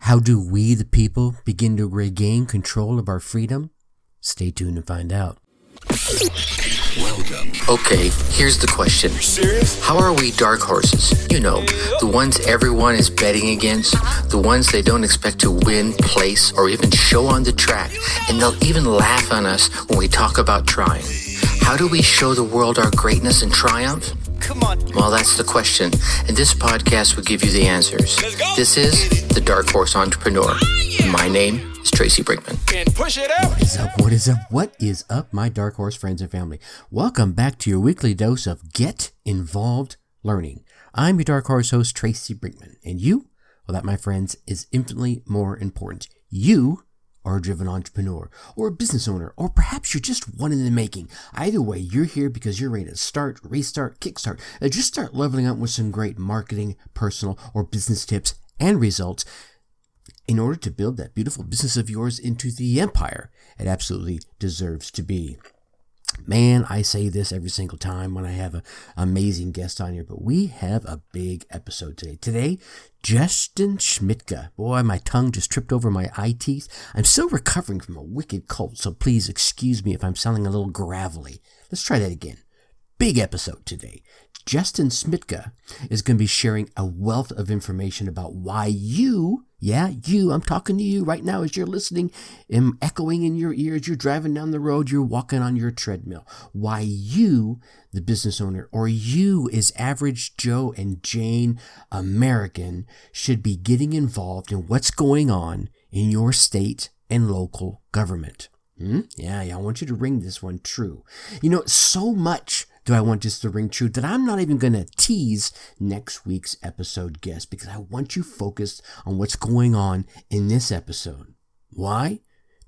How do we, the people, begin to regain control of our freedom? Stay tuned and find out. Welcome. Okay, here's the question. Serious? How are we dark horses? You know, the ones everyone is betting against, the ones they don't expect to win, place, or even show on the track, and they'll even laugh on us when we talk about trying. How do we show the world our greatness and triumph? Come on. Well, that's the question, and this podcast will give you the answers. Let's go. This is The Dark Horse Entrepreneur. My name is Tracy Brinkman. And push it out. What is up? What is up? What is up, my Dark Horse friends and family? Welcome back to your weekly dose of Get Involved Learning. I'm your Dark Horse host, Tracy Brinkman, and you, well, that, my friends, is infinitely more important. You are a driven entrepreneur or a business owner, or perhaps you're just one in the making. Either way, you're here because you're ready to start, restart, kickstart, and just start leveling up with some great marketing, personal, or business tips and results in order to build that beautiful business of yours into the empire it absolutely deserves to be. Man, I say this every single time when I have an amazing guest on here, but we have a big episode today. Today, Justin Schmidtka. Boy, my tongue just tripped over my eye teeth. I'm still recovering from a wicked cold, so please excuse me if I'm sounding a little gravelly. Let's try that again. Big episode today. Justin Schmidtka is going to be sharing a wealth of information about why you, I'm talking to you right now as you're listening, echoing in your ears, you're driving down the road, you're walking on your treadmill, why you, the business owner, or you as average Joe and Jane American, should be getting involved in what's going on in your state and local government. Yeah, I want you to ring this one true. You know, so much do I want this to ring true that I'm not even going to tease next week's episode guest because I want you focused on what's going on in this episode. Why?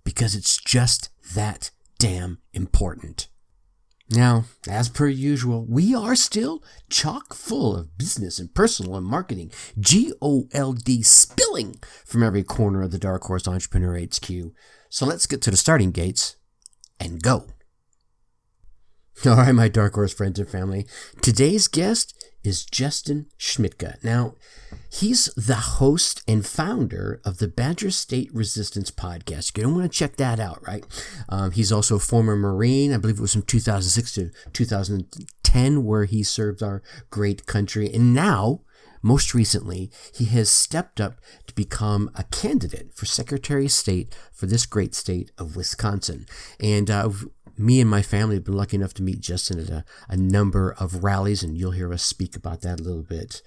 Because it's just that damn important. Now, as per usual, we are still chock full of business and personal and marketing, GOLD spilling from every corner of the Dark Horse Entrepreneur HQ. So let's get to the starting gates and go. All right, my Dark Horse friends and family. Today's guest is Justin Schmidtka. Now, he's the host and founder of the Badger State Resistance podcast. You're going to want to check that out, right? He's also a former Marine. I believe it was from 2006 to 2010 where he served our great country. And now, most recently, he has stepped up to become a candidate for Secretary of State for this great state of Wisconsin. And me and my family have been lucky enough to meet Justin at a number of rallies, and you'll hear us speak about that a little bit.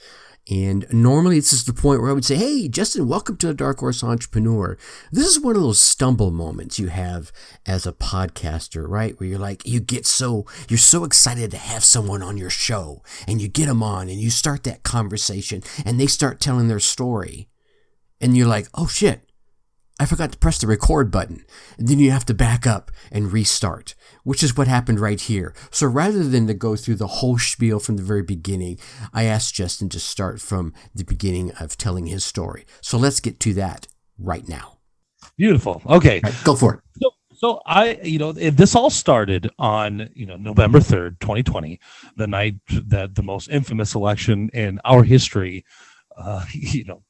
And normally this is the point where I would say, hey, Justin, welcome to the Dark Horse Entrepreneur. This is one of those stumble moments you have as a podcaster, right? Where you're so excited to have someone on your show, and you get them on and you start that conversation and they start telling their story. And you're like, oh shit, I forgot to press the record button. And then you have to back up and restart, which is what happened right here. So rather than to go through the whole spiel from the very beginning, I asked Justin to start from the beginning of telling his story. So let's get to that right now. Beautiful. Okay. Right, go for it. So this all started on, November 3rd, 2020, the night that the most infamous election in our history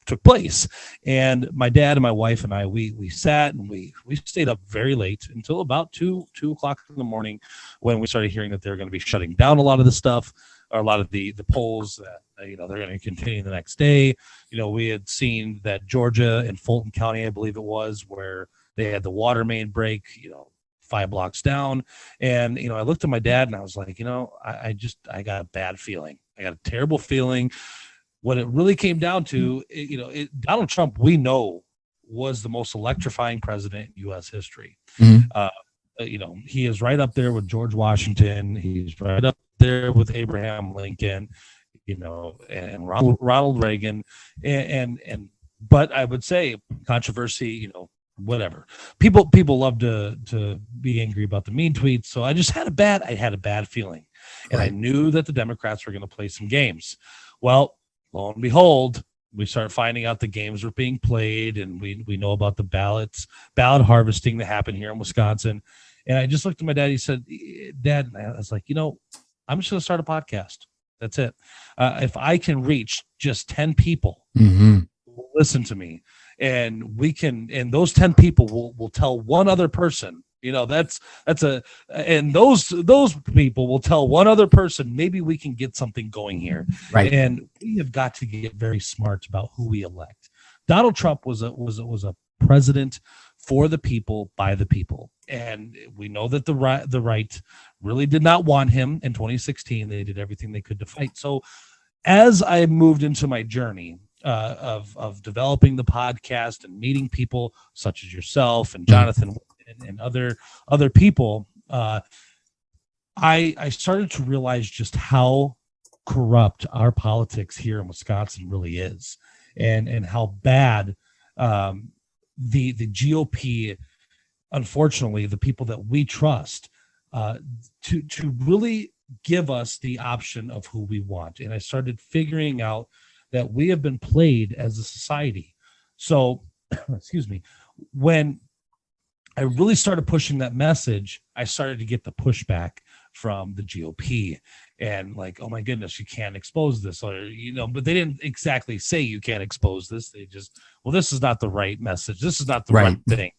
took place. And my dad and my wife and I, we sat and we stayed up very late until about 2 o'clock in the morning when we started hearing that they're going to be shutting down a lot of the stuff, or a lot of the polls that, they're going to continue the next day. We had seen that Georgia and Fulton County, I believe it was, where they had the water main break, 5 blocks down. And, I looked at my dad and I was like, I got a bad feeling. I got a terrible feeling. What it really came down to, Donald Trump, we know, was the most electrifying president in U.S. history. Mm-hmm. He is right up there with George Washington. He's right up there with Abraham Lincoln, and Ronald Reagan. But I would say controversy, whatever. People love to be angry about the mean tweets. So I had a bad feeling, and I knew that the Democrats were going to play some games. Well, lo and behold, we start finding out the games were being played, and we know about the ballot harvesting that happened here in Wisconsin. And I just looked at my dad. He said, Dad, and I was like, I'm just going to start a podcast. That's it. If I can reach just 10 people, mm-hmm. listen to me, and we can, and those 10 people will tell one other person, and those people will tell one other person, maybe we can get something going here. Right. And we have got to get very smart about who we elect. Donald Trump was a president for the people, by the people. And we know that the right really did not want him in 2016. They did everything they could to fight. So as I moved into my journey of developing the podcast and meeting people such as yourself and Jonathan and other people, I started to realize just how corrupt our politics here in Wisconsin really is, and how bad the GOP, unfortunately, the people that we trust, to really give us the option of who we want. And I started figuring out that we have been played as a society. So, excuse me, when I really started pushing that message, I started to get the pushback from the GOP, and like, oh my goodness, you can't expose this, or but they didn't exactly say you can't expose this. They just, well, this is not the right message. This is not the right thing.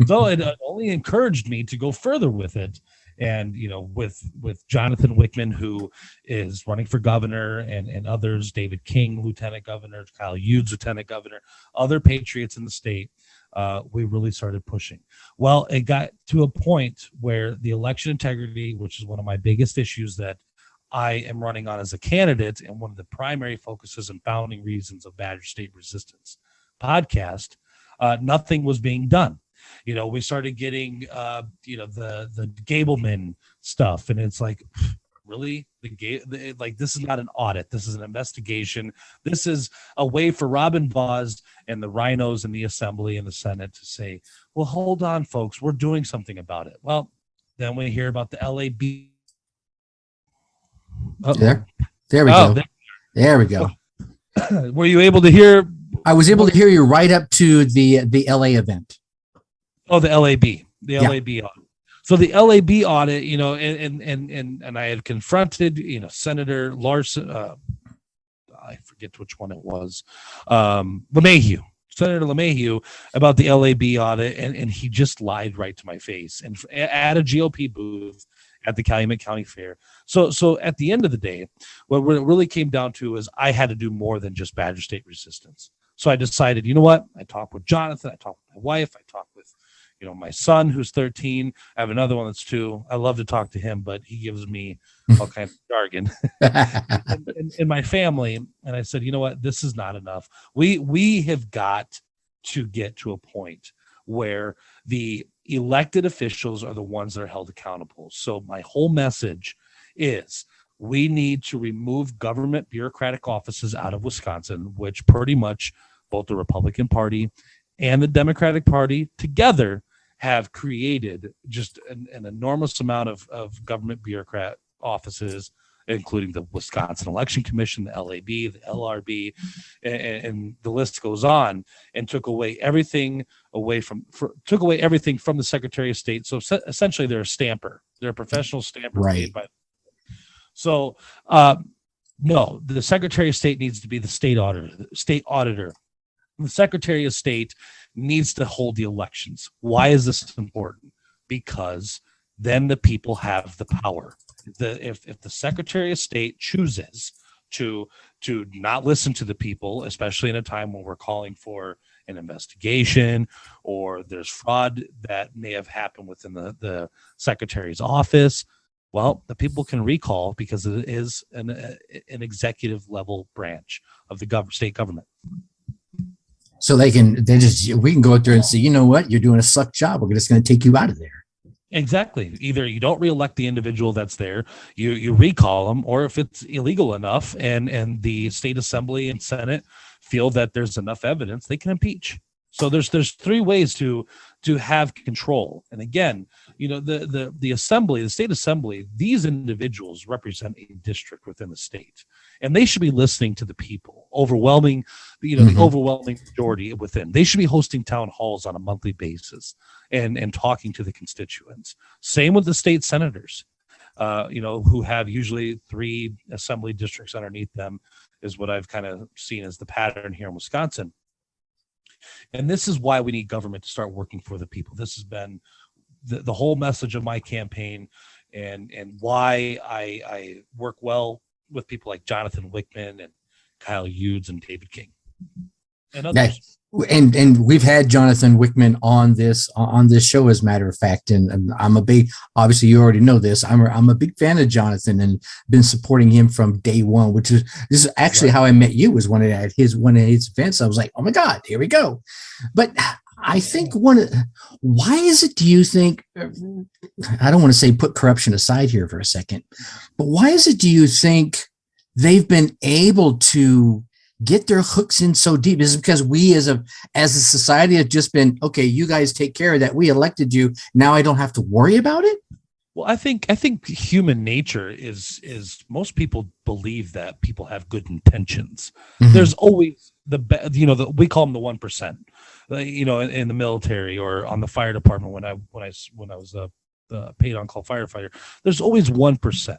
So it only encouraged me to go further with it. And with Jonathan Wickman, who is running for governor, and others, David King, lieutenant governor, Kyle Hughes, lieutenant governor, other patriots in the state, we really started pushing. Well, it got to a point where the election integrity, which is one of my biggest issues that I am running on as a candidate, and one of the primary focuses and founding reasons of Badger State Resistance podcast, nothing was being done. We started getting, the Gableman stuff, and it's like, really, this is not an audit. This is an investigation. This is a way for Robin Vaz and the rhinos in the Assembly and the Senate to say, well, hold on, folks, we're doing something about it. Well, then we hear about the LAB. There we go. There we go. Were you able to hear? I was able to hear you right up to the LA event. Oh, the LAB, LAB audit. So the LAB audit, and I had confronted, Senator Larson, I forget which one it was, Senator LeMahieu, about the LAB audit, and he just lied right to my face, and at a GOP booth at the Calumet County Fair. So at the end of the day, what it really came down to is I had to do more than just Badger State Resistance. So I decided, you know what? I talked with Jonathan, I talked with my wife, I talked with my son, who's 13. I have another one that's 2. I love to talk to him, but he gives me all kinds of jargon in my family. And I said, you know what? This is not enough. We have got to get to a point where the elected officials are the ones that are held accountable. So my whole message is we need to remove government bureaucratic offices out of Wisconsin, which pretty much both the Republican Party and the Democratic Party together have created just an enormous amount of government bureaucrat offices, including the Wisconsin Election Commission, the LAB, the LRB, and the list goes on, and took away everything from the Secretary of State. So essentially, they're a stamper. They're a professional stamper. Right. So, no, the Secretary of State needs to be the state auditor. The Secretary of State needs to hold the elections. Why is this important? Because then the people have the power. If the Secretary of State chooses to not listen to the people, especially in a time when we're calling for an investigation or there's fraud that may have happened within the Secretary's office, well, the people can recall, because it is an executive level branch of the state government. So we can go out there and say, you know what, you're doing a suck job. We're just going to take you out of there. Exactly. Either you don't reelect the individual that's there, you recall them, or if it's illegal enough and the state assembly and Senate feel that there's enough evidence, they can impeach. So there's 3 ways to have control. And again, the assembly, the state assembly, these individuals represent a district within the state, and they should be listening to the people, the overwhelming majority within. They should be hosting town halls on a monthly basis and talking to the constituents. Same with the state senators, who have usually 3 assembly districts underneath them, is what I've kind of seen as the pattern here in Wisconsin. And this is why we need government to start working for the people. This has been the whole message of my campaign, and why I work well with people like Jonathan Wickman and Kyle Hughes and David King and Yeah. others. And we've had Jonathan Wickman on this show, as a matter of fact, and I'm a big, obviously you already know this, I'm a big fan of Jonathan and been supporting him from day one, which is this is actually how I met you, was one of his events. I was like, oh my God, here we go. But I think why is it, do you think, I don't want to say put corruption aside here for a second, but why is it, do you think they've been able to get their hooks in so deep? Is it because we as a society have just been, okay, you guys take care of that, we elected you, now I don't have to worry about it? Well, I think human nature is most people believe that people have good intentions. Mm-hmm. There's always we call them the 1%, in the military or on the fire department. When I was paid on call firefighter, there's always 1%,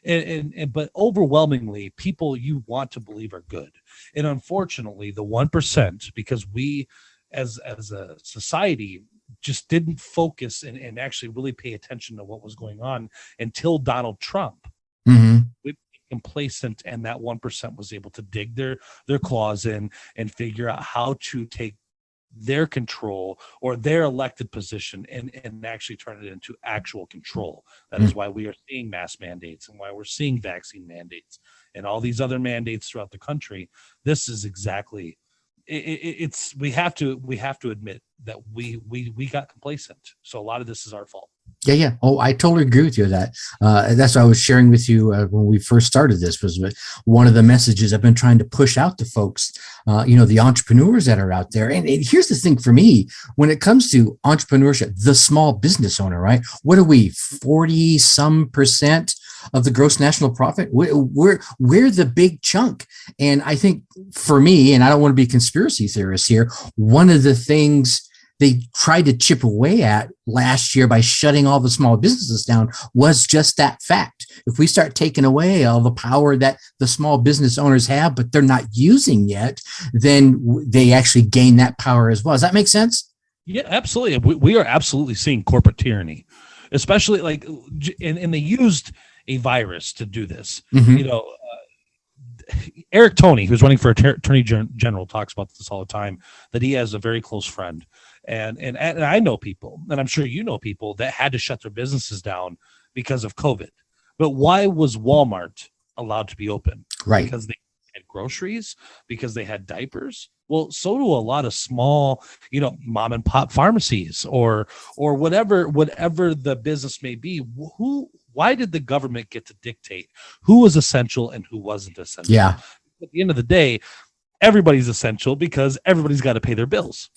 and but overwhelmingly people you want to believe are good. And unfortunately, the 1%, because we as a society just didn't focus and actually really pay attention to what was going on until Donald Trump. Mm-hmm. We became complacent, and that 1% was able to dig their claws in and figure out how to take their control or their elected position and actually turn it into actual control. That is why we are seeing mass mandates and why we're seeing vaccine mandates and all these other mandates throughout the country. This is exactly it's we have to admit that we got complacent. So a lot of this is our fault. Yeah. Oh, I totally agree with you with that. That's what I was sharing with you when we first started this, was one of the messages I've been trying to push out to folks, the entrepreneurs that are out there. And here's the thing for me, when it comes to entrepreneurship, the small business owner, right? What are we, 40 some % of the gross national profit? We're the big chunk. And I think for me, and I don't want to be a conspiracy theorist here, one of the things they tried to chip away at last year by shutting all the small businesses down was just that fact. If we start taking away all the power that the small business owners have, but they're not using yet, then they actually gain that power as well. Does that make sense? Yeah, absolutely. We are absolutely seeing corporate tyranny, especially and they used a virus to do this. Mm-hmm. Eric Toney, who's running for attorney general, talks about this all the time, that he has a very close friend. And I know people, and I'm sure you know people, that had to shut their businesses down because of COVID. But why was Walmart allowed to be open? Right. Because they had groceries, because they had diapers. Well, so do a lot of small, mom and pop pharmacies or whatever the business may be. Why did the government get to dictate who was essential and who wasn't essential? Yeah. At the end of the day, everybody's essential because everybody's got to pay their bills.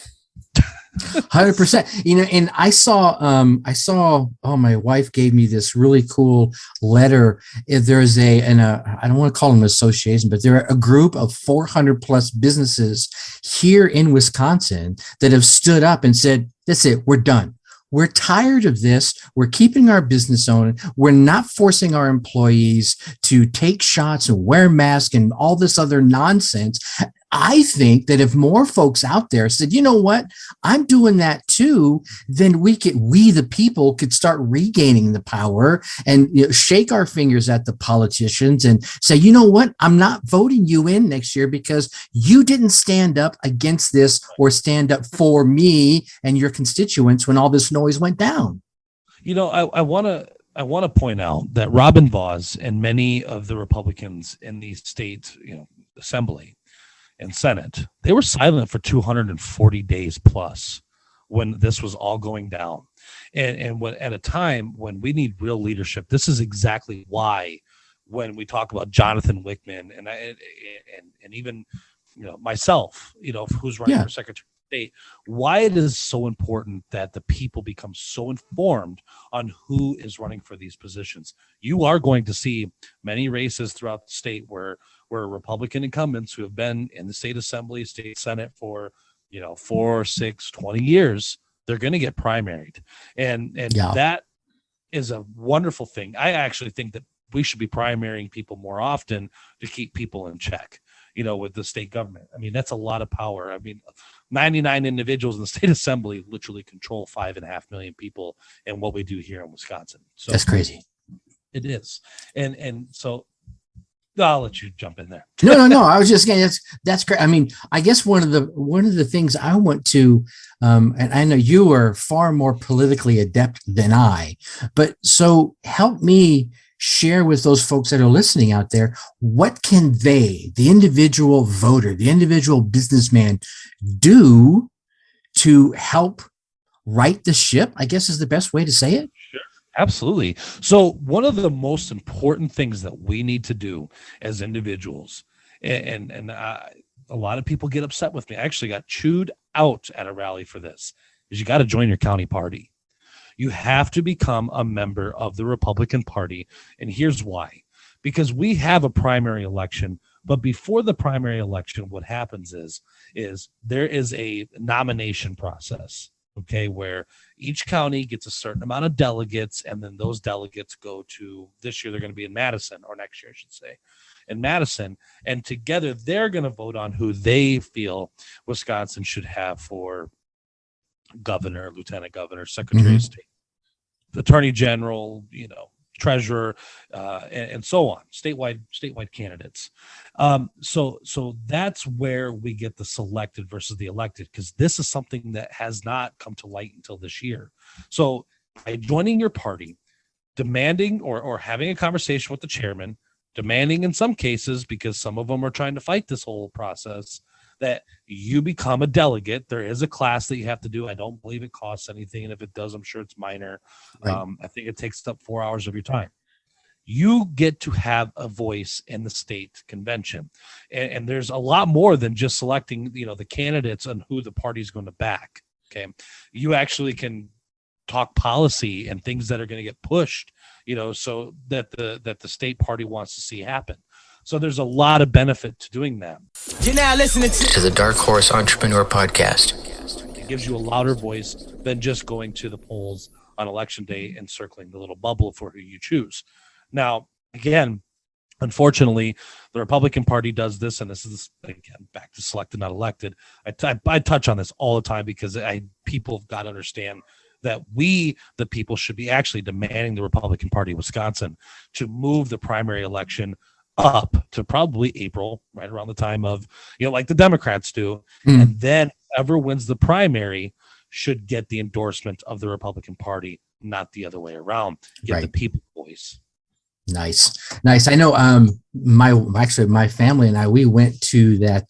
100%. And I saw, my wife gave me this really cool letter. There's I don't want to call them an association, but they're a group of 400 plus businesses here in Wisconsin that have stood up and said, that's it, we're done. We're tired of this. We're keeping our business owners. We're not forcing our employees to take shots and wear masks and all this other nonsense. I think that if more folks out there said, you know what, I'm doing that too, then we the people could start regaining the power and shake our fingers at the politicians and say, you know what, I'm not voting you in next year because you didn't stand up against this or stand up for me and your constituents when all this noise went down. I want to point out that Robin Vos and many of the Republicans in the state, assembly and Senate, they were silent for 240 days plus when this was all going down. And when, at a time when we need real leadership, this is exactly why when we talk about Jonathan Wickman and even myself, who's running for Secretary of State, why it is so important that the people become so informed on who is running for these positions. You are going to see many races throughout the state where Republican incumbents who have been in the state assembly, state senate for 4, 6, 20 years, they're going to get primaried, and that is a wonderful thing. I actually think that we should be primarying people more often to keep people in check, with the state government. I mean, that's a lot of power. I mean, 99 individuals in the state assembly literally control 5.5 million people and what we do here in Wisconsin. So that's crazy. It is. And so I'll let you jump in there. No. I was just saying that's great. I mean, I guess one of the things I want to, and I know you are far more politically adept than I, but so help me share with those folks that are listening out there, what can they, the individual voter, the individual businessman, do to help right the ship, I guess is the best way to say it? Sure. Absolutely. So one of the most important things that we need to do as individuals, and a lot of people get upset with me. I actually got chewed out at a rally for this, is you got to join your county party. You have to become a member of the Republican Party. And here's why. Because we have a primary election, but before the primary election, what happens is there is a nomination process, okay, where each county gets a certain amount of delegates, and then those delegates go to, this year they're going to be in Madison, or next year I should say, in Madison, and together they're going to vote on who they feel Wisconsin should have for governor, lieutenant governor, secretary of state, attorney general, treasurer, and so on, statewide candidates. So that's where we get the selected versus the elected, because this is something that has not come to light until this year. So by joining your party, demanding or having a conversation with the chairman, demanding in some cases, because some of them are trying to fight this whole process, that you become a delegate. There is a class that you have to do. I don't believe it costs anything. And if it does, I'm sure it's minor. Right. I think it takes up 4 hours of your time. You get to have a voice in the state convention. And there's a lot more than just selecting, the candidates and who the party's going to back. Okay. You actually can talk policy and things that are going to get pushed, so that the state party wants to see happen. So there's a lot of benefit to doing that. You're now listening to the Dark Horse Entrepreneur Podcast. It gives you a louder voice than just going to the polls on election day and circling the little bubble for who you choose. Now, again, unfortunately, the Republican Party does this, and this is, again, back to selected, not elected. I touch on this all the time because people have got to understand that we, the people, should be actually demanding the Republican Party of Wisconsin to move the primary election up to probably April, right around the time of, like the Democrats do. And then whoever wins the primary should get the endorsement of the Republican Party, not the other way around. Get the people's voice. Nice. I know my family and I, we went to that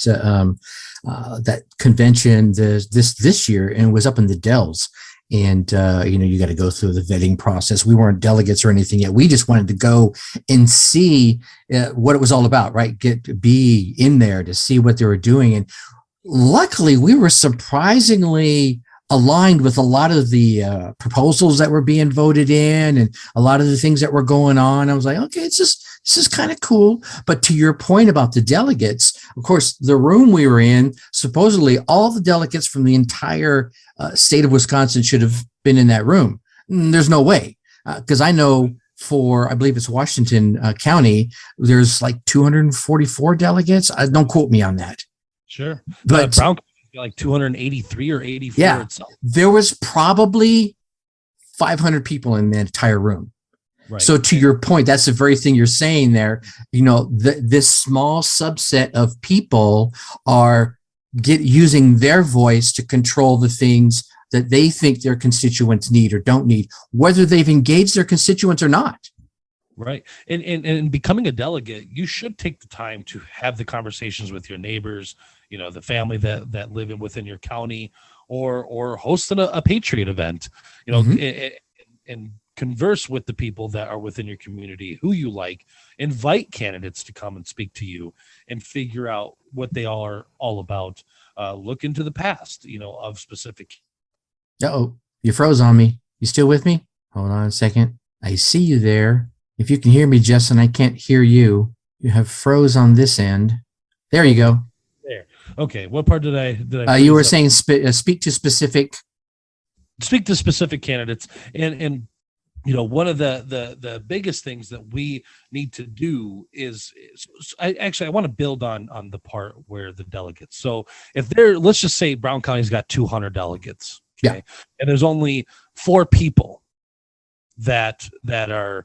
that convention this year, and it was up in the Dells. And, you got to go through the vetting process. We weren't delegates or anything yet. We just wanted to go and see what it was all about, right? Be in there to see what they were doing. And luckily, we were surprisingly aligned with a lot of the proposals that were being voted in and a lot of the things that were going on. I was like, okay, this is kind of cool. But to your point about the delegates, of course, the room we were in, supposedly all the delegates from the entire state of Wisconsin should have been in that room. There's no way, because I know I believe it's Washington County, there's like 244 delegates. Don't quote me on that. Sure. But Brown like 283 or 84 itself. There was probably 500 people in the entire room. Right. So to your point, that's the very thing you're saying there. This small subset of people are using their voice to control the things that they think their constituents need or don't need, whether they've engaged their constituents or not. Right. And becoming a delegate, you should take the time to have the conversations with your neighbors, the family that live within your county, or hosting a Patriot event, and converse with the people that are within your community, who you like, invite candidates to come and speak to you and figure out what they are all about. Look into the past, of specific. Uh-oh, you froze on me. You still with me? Hold on a second. I see you there. If you can hear me, Justin, I can't hear you. You have froze on this end. There you go. There. Okay. What part did I? You were saying speak to specific. Speak to specific candidates, and one of the biggest things that we need to do is I want to build on the part where the delegates. So if let's just say Brown County's got 200 delegates, okay, Yeah. and there's only 4 people that are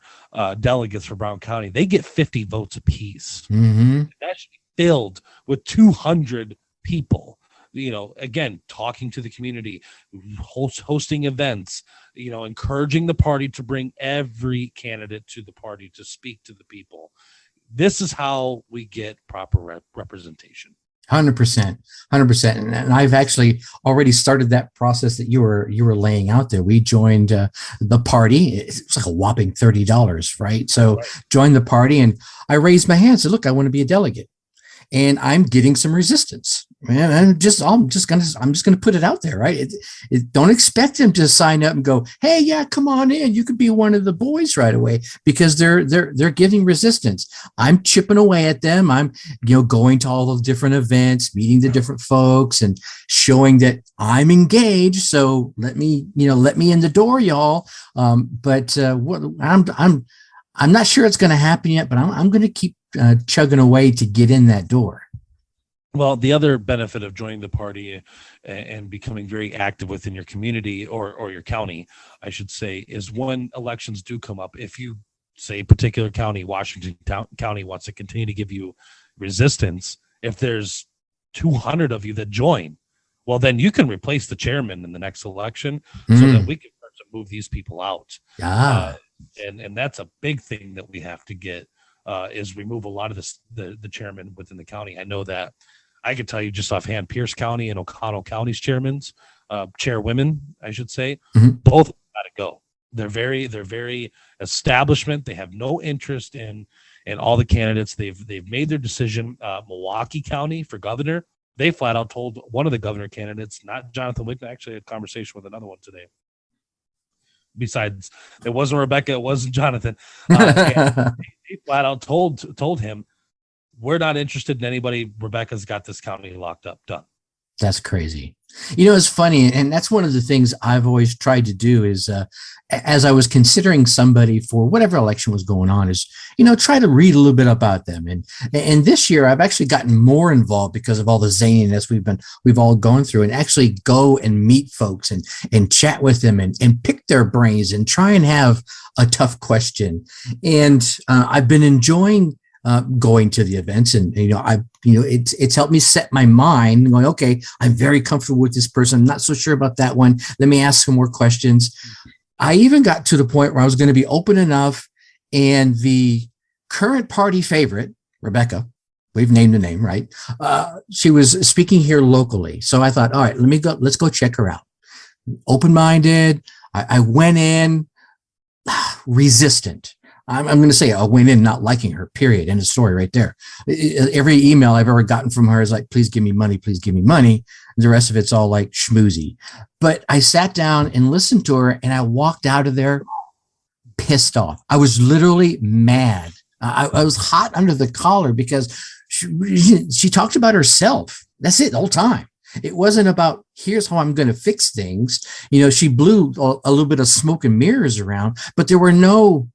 delegates for Brown County, they get 50 votes apiece. Mm-hmm. That should be filled with 200 people. Again, talking to the community, hosting events, encouraging the party to bring every candidate to the party to speak to the people. This is how we get proper representation. 100%. And I've actually already started that process that you were laying out there. We joined the party. It's like a whopping $30, right? So joined the party, and I raised my hand and said, look, I want to be a delegate. And I'm getting some resistance. Man, I'm just gonna put it out there, right? Don't expect them to sign up and go, hey, yeah, come on in. You could be one of the boys right away, because they're getting resistance. I'm chipping away at them. I'm going to all the different events, meeting the different folks, and showing that I'm engaged. So let me in the door, y'all. But I'm not sure it's going to happen yet, but I'm going to keep chugging away to get in that door. Well, the other benefit of joining the party and becoming very active within your community or your county, I should say, is when elections do come up, if you say a particular county, Washington County, wants to continue to give you resistance, if there's 200 of you that join, well, then you can replace the chairman in the next election so that we can start to move these people out. And that's a big thing that we have to get, is remove a lot of the chairman within the county. I know that I could tell you just offhand, Pierce County and O'Connell County's chairwomen, I should say, both got to go. They're very establishment. They have no interest in all the candidates. They've made their decision. Milwaukee County for governor, they flat out told one of the governor candidates, not Jonathan Wickman, actually had a conversation with another one today. Besides, it wasn't Rebecca, it wasn't Jonathan. They flat out told him, we're not interested in anybody. Rebecca's got this county locked up. Done. That's crazy. It's funny. And that's one of the things I've always tried to do is, as I was considering somebody for whatever election was going on, is, try to read a little bit about them. And this year I've actually gotten more involved because of all the zaniness we've all gone through, and actually go and meet folks and chat with them and pick their brains and try and have a tough question. And I've been enjoying going to the events, and it's helped me set my mind going, okay, I'm very comfortable with this person. I'm not so sure about that one. Let me ask some more questions. I even got to the point where I was going to be open enough, and the current party favorite, Rebecca, we've named the name, right? She was speaking here locally. So I thought, all right, let's go check her out. Open-minded. I went in resistant. I'm going to say I went in not liking her, period. End of story right there. Every email I've ever gotten from her is like, please give me money. Please give me money. The rest of it's all like schmoozy. But I sat down and listened to her, and I walked out of there pissed off. I was literally mad. I was hot under the collar because she talked about herself. That's it the whole time. It wasn't about, here's how I'm going to fix things. She blew a little bit of smoke and mirrors around, but there were no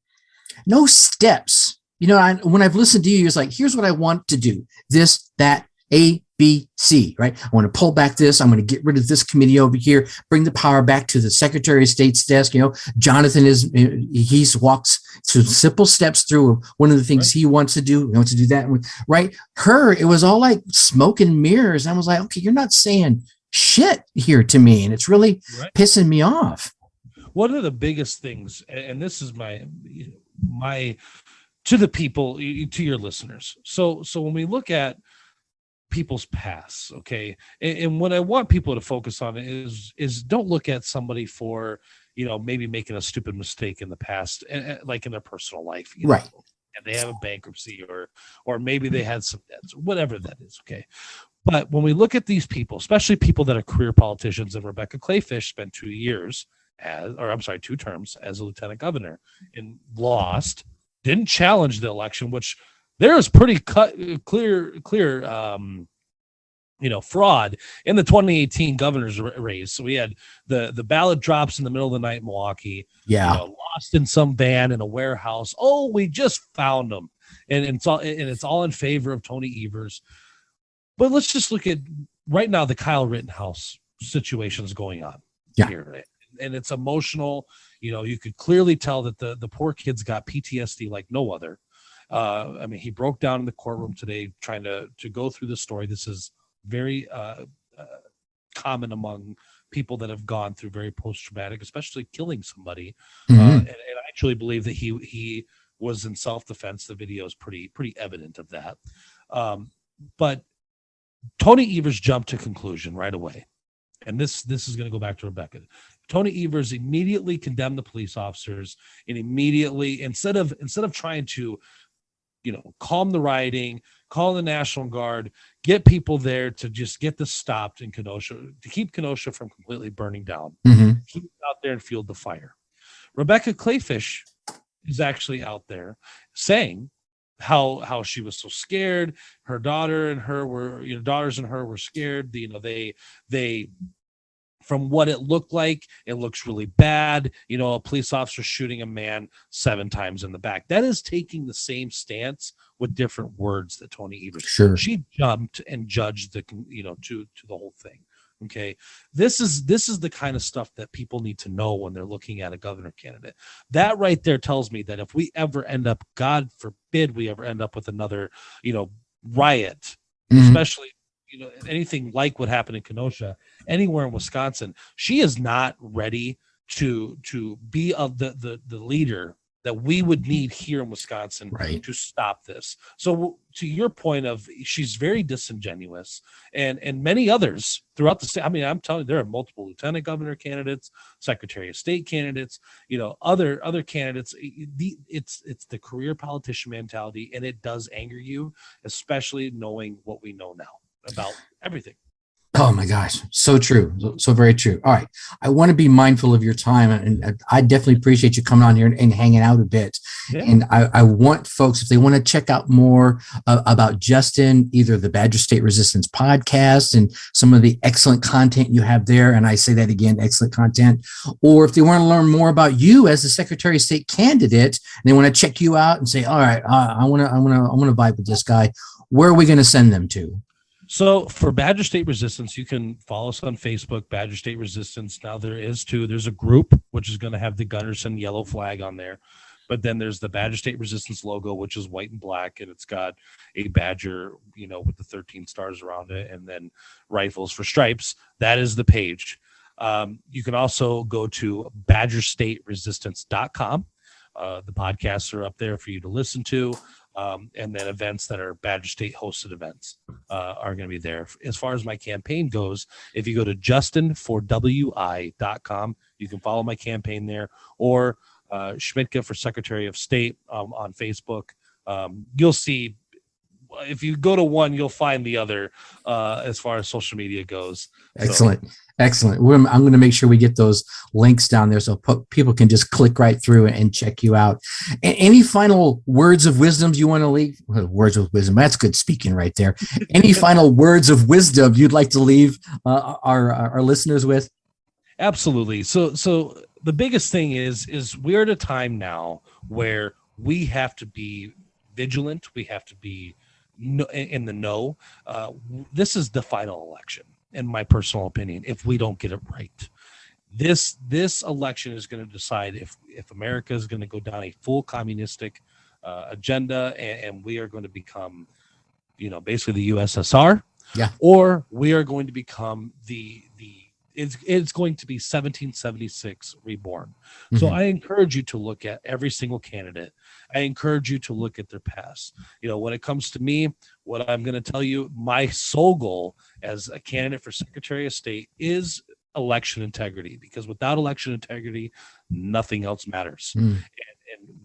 steps. When I've listened to you, it's like, here's what I want to do. This, that, A, B, C, right? I want to pull back this. I'm going to get rid of this committee over here, bring the power back to the Secretary of State's desk. Jonathan he walks through simple steps through one of the things he wants to do. He wants to do that, right? Her, it was all like smoke and mirrors. I was like, okay, you're not saying shit here to me. And it's really pissing me off. One of the biggest things, and this is my to the people, to your listeners. So when we look at people's pasts, okay, and what I want people to focus on is don't look at somebody for maybe making a stupid mistake in the past, like in their personal life, right? And they have a bankruptcy, or maybe they had some debts, whatever that is, okay. But when we look at these people, especially people that are career politicians, and Rebecca Clayfish spent 2 terms as a lieutenant governor and lost, didn't challenge the election, which there is pretty clear fraud in the 2018 governor's race. So we had the ballot drops in the middle of the night in Milwaukee. Yeah. Lost lost in some van in a warehouse. Oh, we just found them, and it's all in favor of Tony Evers. But let's just look at right now the Kyle Rittenhouse situation is going on here, and it's emotional. You could clearly tell that the poor kid's got PTSD like no other. I mean, he broke down in the courtroom today trying to go through the story. This is very common among people that have gone through very post-traumatic, especially killing somebody. And I truly believe that he was in self-defense. The video is pretty evident of that. But Tony Evers jumped to conclusion right away. And this is going to go back to Rebecca. Tony Evers immediately condemned the police officers and immediately, instead of trying to, calm the rioting, call the National Guard, get people there to just get this stopped in Kenosha, to keep Kenosha from completely burning down. He was out there and fueled the fire. Rebecca Clayfish is actually out there saying how she was so scared. Her daughters and her were scared. They from what it looked like, it looks really bad. A police officer shooting a man 7 times in the back. That is taking the same stance with different words that Tony Evers. Sure. She jumped and judged to the whole thing. Okay. This is the kind of stuff that people need to know when they're looking at a governor candidate. That right there tells me that if we ever end up, God forbid, we ever end up with another, riot, especially, anything like what happened in Kenosha, anywhere in Wisconsin, she is not ready to be the leader that we would need here in Wisconsin to stop this. So to your point of, she's very disingenuous, and many others throughout the state. I mean, I'm telling you, there are multiple lieutenant governor candidates, secretary of state candidates, other candidates. It's the career politician mentality, and it does anger you, especially knowing what we know now about everything. Oh my gosh. So true. So very true. All right. I want to be mindful of your time, and I definitely appreciate you coming on here and hanging out a bit. Yeah. And I want folks, if they want to check out more about Justin, either the Badger State Resistance podcast and some of the excellent content you have there. And I say that again, excellent content. Or if they want to learn more about you as the Secretary of State candidate, and they want to check you out and say, all right, I want to vibe with this guy. Where are we going to send them to? So for Badger State Resistance, you can follow us on Facebook, Badger State Resistance. Now there's a group, which is going to have the Gunderson yellow flag on there. But then there's the Badger State Resistance logo, which is white and black, and it's got a badger, with the 13 stars around it, and then rifles for stripes. That is the page. You can also go to badgerstateresistance.com. The podcasts are up there for you to listen to. And then events that are Badger State hosted events are going to be there. As far as my campaign goes, if you go to justinforwi.com, you can follow my campaign there, or Schmidtka for Secretary of State on Facebook. You'll see, if you go to one, you'll find the other as far as social media goes. Excellent. Excellent. I'm going to make sure we get those links down there so people can just click right through and check you out. Any final words of wisdom you want to leave? Words of wisdom. That's good speaking right there. Any final words of wisdom you'd like to leave our listeners with? Absolutely. So the biggest thing is we're at a time now where we have to be vigilant. We have to be in the know. This is the final election, in my personal opinion, if we don't get it right. This election is going to decide if America is going to go down a full communistic agenda, and we are going to become, basically the USSR, or we are going to become it's going to be 1776 reborn. So I encourage you to look at every single candidate. I encourage you to look at their past. When it comes to me, what I'm going to tell you, my sole goal as a candidate for Secretary of State is election integrity, because without election integrity, nothing else matters. And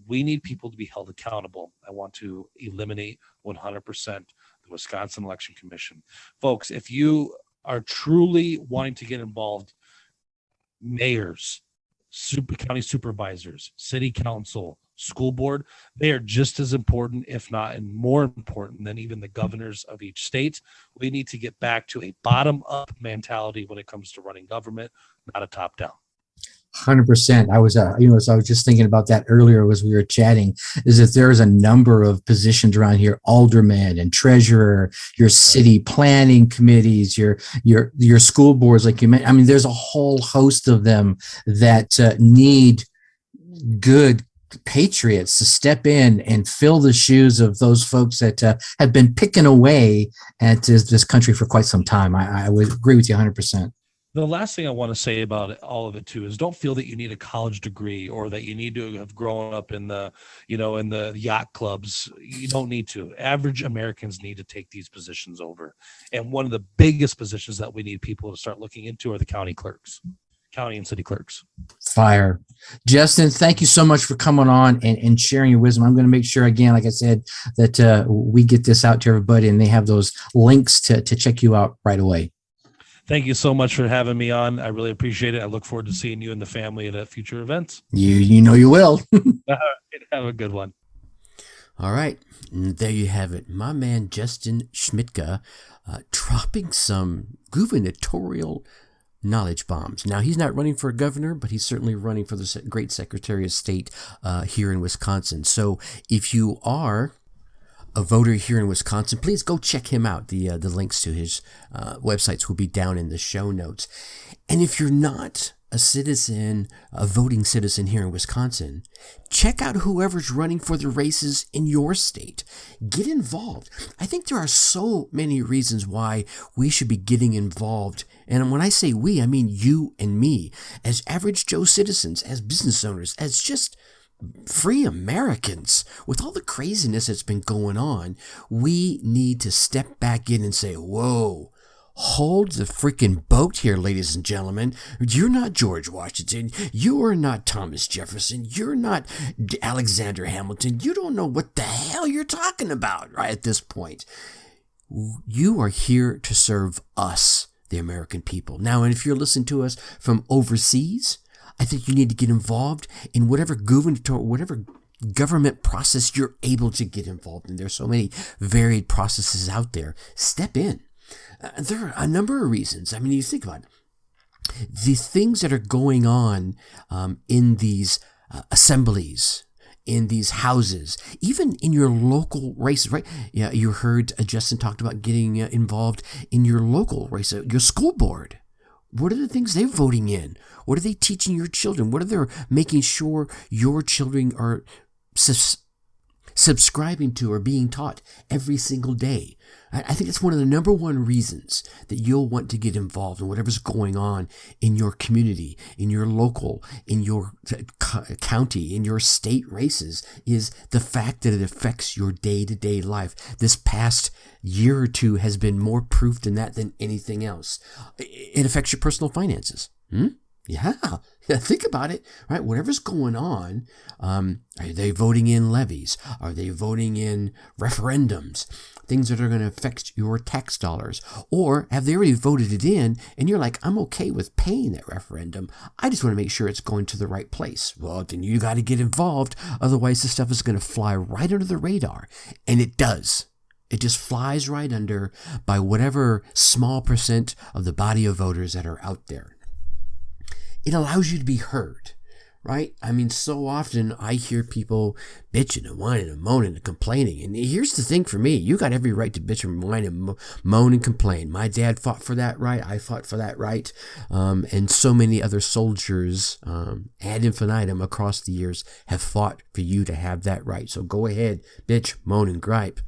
we need people to be held accountable. I want to eliminate 100% the Wisconsin Election Commission. Folks, if you are truly wanting to get involved, mayors, county supervisors, city council, school board, they are just as important, if not and more important than even the governors of each state. We need to get back to a bottom-up mentality when it comes to running government, not a top-down. 100%. I was, so I was just thinking about that earlier as we were chatting, is that there's a number of positions around here, alderman and treasurer, your city planning committees, your school boards, like you mentioned. I mean, there's a whole host of them that need good patriots to step in and fill the shoes of those folks that have been picking away at this country for quite some time. I would agree with you 100%. The last thing I want to say about all of it too is don't feel that you need a college degree or that you need to have grown up in the yacht clubs. You don't need to. Average Americans need to take these positions over. And one of the biggest positions that we need people to start looking into are the county and city clerks. Fire. Justin, thank you so much for coming on and sharing your wisdom. I'm going to make sure, again, like I said, that we get this out to everybody and they have those links to check you out right away. Thank you so much for having me on. I really appreciate it. I look forward to seeing you and the family at future events. You know you will. All right, have a good one. All right. And there you have it. My man, Justin Schmidtka, dropping some gubernatorial knowledge bombs. Now, he's not running for governor, but he's certainly running for the great Secretary of State here in Wisconsin. So if you are a voter here in Wisconsin, please go check him out. The links to his websites will be down in the show notes. And if you're not a citizen, a voting citizen here in Wisconsin, check out whoever's running for the races in your state. Get involved. I think there are so many reasons why we should be getting involved. And when I say we, I mean you and me, as average Joe citizens, as business owners, as just free Americans. With all the craziness that's been going on, we need to step back in and say, whoa, hold the freaking boat here, ladies and gentlemen. You're not George Washington. You are not Thomas Jefferson. You're not Alexander Hamilton. You don't know what the hell you're talking about right at this point. You are here to serve us, the American people. Now, and if you're listening to us from overseas, I think you need to get involved in whatever government process you're able to get involved in. There's so many varied processes out there. Step in. There are a number of reasons. I mean, you think about it. The things that are going on in these assemblies, in these houses, even in your local races, right? Yeah, you heard Justin talked about getting involved in your local race, your school board. What are the things they're voting in? What are they teaching your children? What are they making sure your children are subscribing to or being taught every single day? I think that's one of the number one reasons that you'll want to get involved in whatever's going on in your community, in your local, in your county, in your state races, is the fact that it affects your day-to-day life. This past year or two has been more proof than that than anything else. It affects your personal finances. Yeah, think about it, right? Whatever's going on, are they voting in levies? Are they voting in referendums? Things that are going to affect your tax dollars? Or have they already voted it in and you're like, I'm okay with paying that referendum. I just want to make sure it's going to the right place. Well, then you got to get involved. Otherwise, this stuff is going to fly right under the radar. And it does. It just flies right under by whatever small percent of the body of voters that are out there. It allows you to be heard, right? I mean, so often I hear people bitching and whining and moaning and complaining. And here's the thing for me. You got every right to bitch and whine and moan and complain. My dad fought for that right. I fought for that right. And so many other soldiers ad infinitum across the years have fought for you to have that right. So go ahead, bitch, moan and gripe.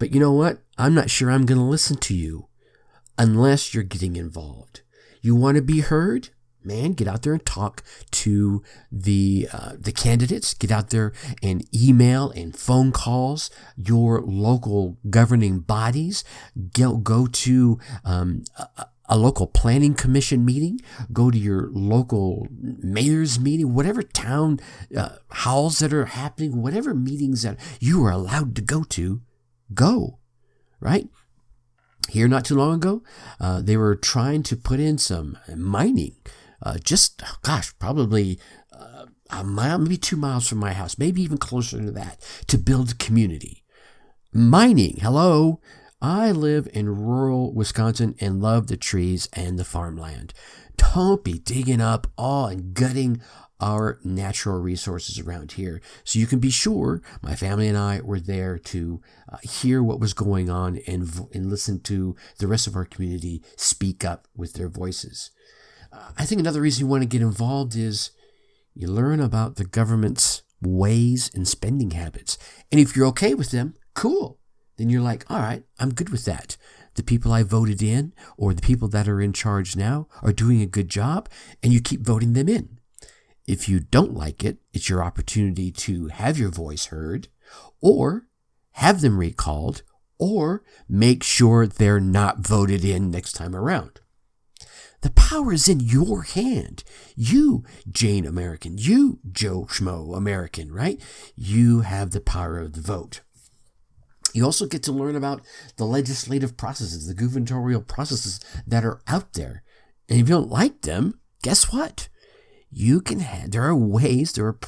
But you know what? I'm not sure I'm going to listen to you unless you're getting involved. You want to be heard? Man, get out there and talk to the candidates. Get out there and email and phone calls your local governing bodies. Go to a local planning commission meeting. Go to your local mayor's meeting. Whatever town halls that are happening, whatever meetings that you are allowed to go, right? Here not too long ago, they were trying to put in some mining. Probably a mile, maybe 2 miles from my house, maybe even closer to that, to build community. Mining, hello. I live in rural Wisconsin and love the trees and the farmland. Don't be digging up all and gutting our natural resources around here. So you can be sure my family and I were there to hear what was going on and listen to the rest of our community speak up with their voices. I think another reason you want to get involved is you learn about the government's ways and spending habits. And if you're okay with them, cool. Then you're like, all right, I'm good with that. The people I voted in or the people that are in charge now are doing a good job, and you keep voting them in. If you don't like it, it's your opportunity to have your voice heard, or have them recalled, or make sure they're not voted in next time around. The power is in your hand. You, Jane American, you, Joe Schmo American, right? You have the power of the vote. You also get to learn about the legislative processes, the gubernatorial processes that are out there. And if you don't like them, guess what? There are ways, there are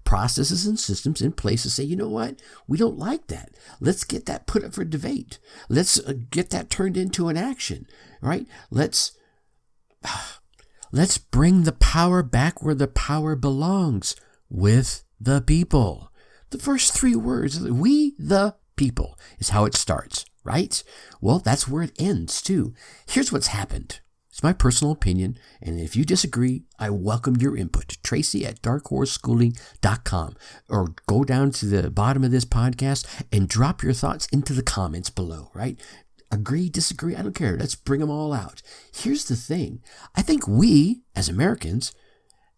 processes and systems in place to say, you know what? We don't like that. Let's get that put up for debate. Let's get that turned into an action, right? Let's bring the power back where the power belongs, with the people. The first three words, we the people, is how it starts, right? Well, that's where it ends too. Here's what's happened. It's my personal opinion, and if you disagree, I welcome your input. Tracy at darkhorseschooling.com, or go down to the bottom of this podcast and drop your thoughts into the comments below, right? Agree, disagree, I don't care. Let's bring them all out. Here's the thing. I think we, as Americans,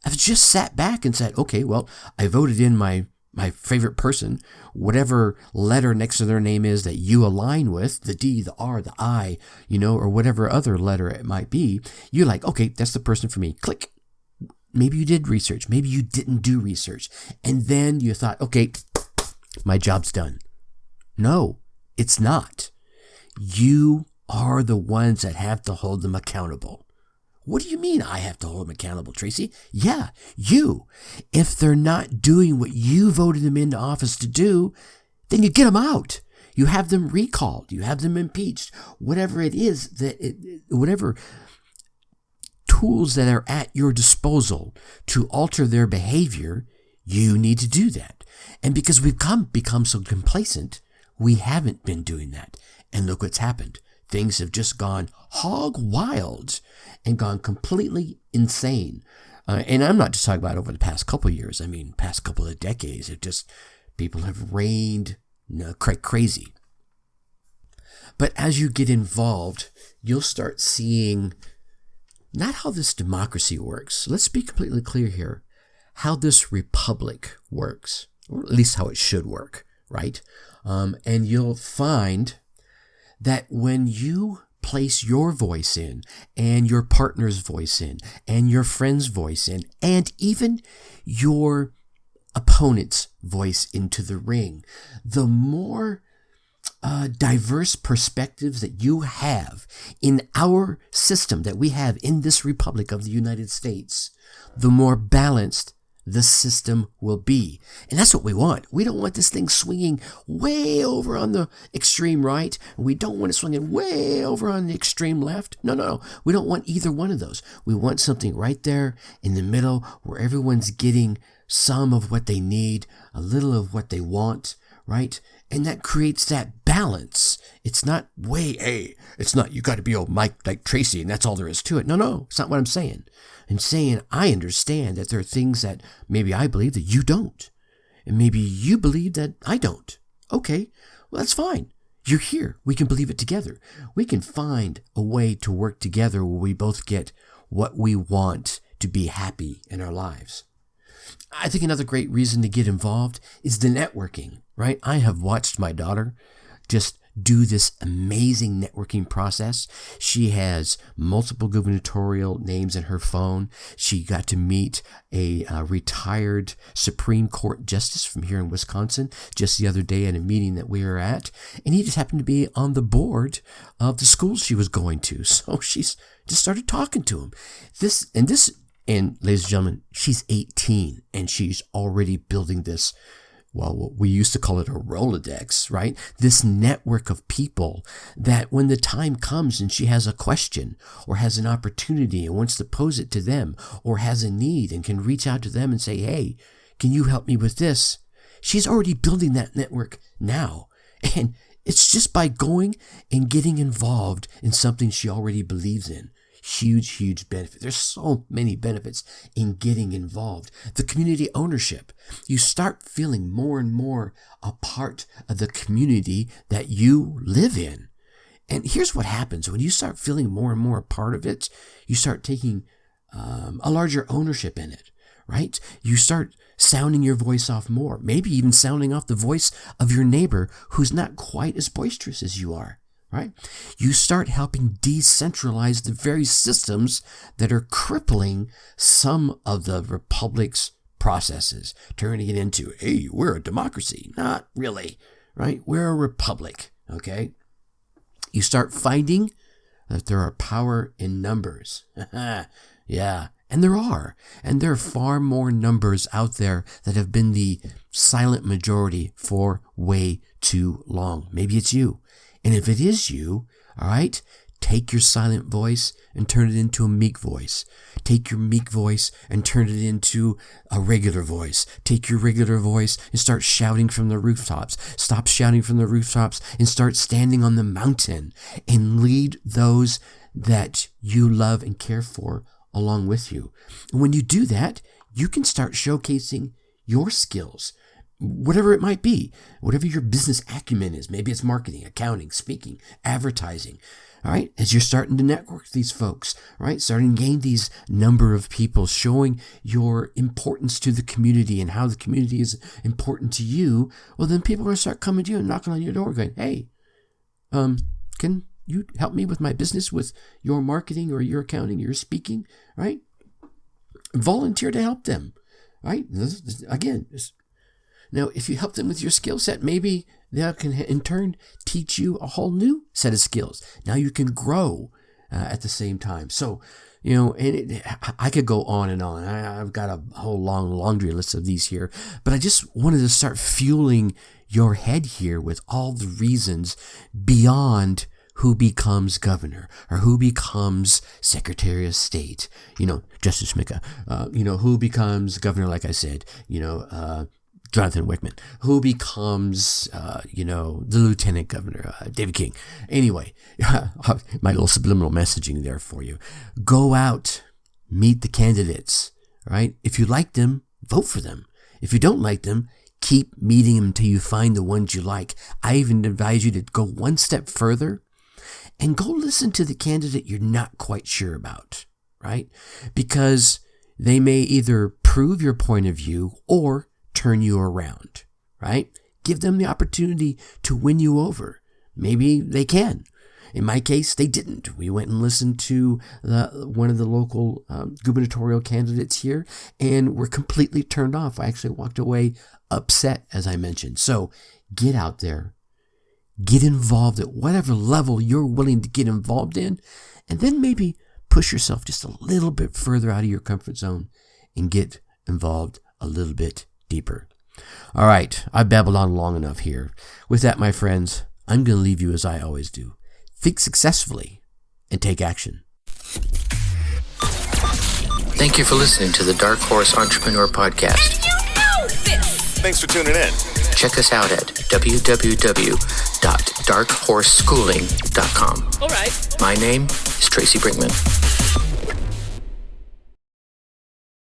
have just sat back and said, okay, well, I voted in my favorite person, whatever letter next to their name is that you align with, the D, the R, the I, or whatever other letter it might be. You're like, okay, that's the person for me. Click. Maybe you did research. Maybe you didn't do research. And then you thought, okay, my job's done. No, it's not. You are the ones that have to hold them accountable. What do you mean I have to hold them accountable, Tracy? Yeah, you. If they're not doing what you voted them into office to do, then you get them out. You have them recalled. You have them impeached. Whatever it is, whatever tools that are at your disposal to alter their behavior, you need to do that. And because we've become so complacent, we haven't been doing that. And look what's happened. Things have just gone hog wild and gone completely insane. And I'm not just talking about over the past couple of years. I mean, past couple of decades. People have reigned crazy. But as you get involved, you'll start seeing not how this democracy works. Let's be completely clear here. How this republic works, or at least how it should work, right? And you'll find that when you place your voice in, and your partner's voice in, and your friend's voice in, and even your opponent's voice into the ring, the more diverse perspectives that you have in our system that we have in this Republic of the United States, the more balanced the system will be. And that's what we want. We don't want this thing swinging way over on the extreme right. We don't want it swinging way over on the extreme left. No. We don't want either one of those. We want something right there in the middle where everyone's getting some of what they need, a little of what they want, right? And that creates that balance. It's not it's not, you got to be old Mike like Tracy and that's all there is to it. No, it's not what I'm saying. I'm saying I understand that there are things that maybe I believe that you don't. And maybe you believe that I don't. Okay, well, that's fine. You're here. We can believe it together. We can find a way to work together where we both get what we want to be happy in our lives. I think another great reason to get involved is the networking, right? I have watched my daughter just do this amazing networking process. She has multiple gubernatorial names in her phone. She got to meet a retired Supreme Court justice from here in Wisconsin just the other day at a meeting that we were at. And he just happened to be on the board of the school she was going to. So she's just started talking to him. And ladies and gentlemen, she's 18 and she's already building this well, we used to call it a Rolodex, right? This network of people that when the time comes and she has a question or has an opportunity and wants to pose it to them or has a need and can reach out to them and say, hey, can you help me with this? She's already building that network now. And it's just by going and getting involved in something she already believes in. Huge benefit. There's so many benefits in getting involved. The community ownership. You start feeling more and more a part of the community that you live in. And here's what happens. When you start feeling more and more a part of it, you start taking a larger ownership in it, right? You start sounding your voice off more, maybe even sounding off the voice of your neighbor who's not quite as boisterous as you are. Right? You start helping decentralize the very systems that are crippling some of the republic's processes, turning it into, hey, we're a democracy. Not really, right? We're a republic, okay? You start finding that there are power in numbers. Yeah, and there are. And there are far more numbers out there that have been the silent majority for way too long. Maybe it's you. And if it is you, all right, take your silent voice and turn it into a meek voice. Take your meek voice and turn it into a regular voice. Take your regular voice and start shouting from the rooftops. Stop shouting from the rooftops and start standing on the mountain and lead those that you love and care for along with you. And when you do that, you can start showcasing your skills. Whatever it might be, whatever your business acumen is. Maybe it's marketing, accounting, speaking, advertising. All right. As you're starting to network with these folks, all right, starting to gain these number of people, showing your importance to the community and how the community is important to you. Well, then people are going to start coming to you and knocking on your door going, hey, can you help me with my business, with your marketing or your accounting, your speaking, right? Volunteer to help them, right? Again, now, if you help them with your skill set, maybe they can in turn teach you a whole new set of skills. Now you can grow at the same time. So, and I could go on and on. I've got a whole long laundry list of these here, but I just wanted to start fueling your head here with all the reasons beyond who becomes governor or who becomes Secretary of State, Justice Schmidtka, who becomes governor, like I said, Jonathan Wickman, who becomes, the lieutenant governor, David King. Anyway, my little subliminal messaging there for you. Go out, meet the candidates, right? If you like them, vote for them. If you don't like them, keep meeting them until you find the ones you like. I even advise you to go one step further and go listen to the candidate you're not quite sure about, right? Because they may either prove your point of view or turn you around, right? Give them the opportunity to win you over. Maybe they can. In my case, they didn't. We went and listened to one of the local gubernatorial candidates here, and were completely turned off. I actually walked away upset, as I mentioned. So get out there, get involved at whatever level you're willing to get involved in, and then maybe push yourself just a little bit further out of your comfort zone and get involved a little bit deeper. All right, I've babbled on long enough here. With that, my friends, I'm going to leave you as I always do. Think successfully and take action. Thank you for listening to the Dark Horse Entrepreneur Podcast. And you know this! Thanks for tuning in. Check us out at www.darkhorseschooling.com. All right. My name is Tracy Brinkman.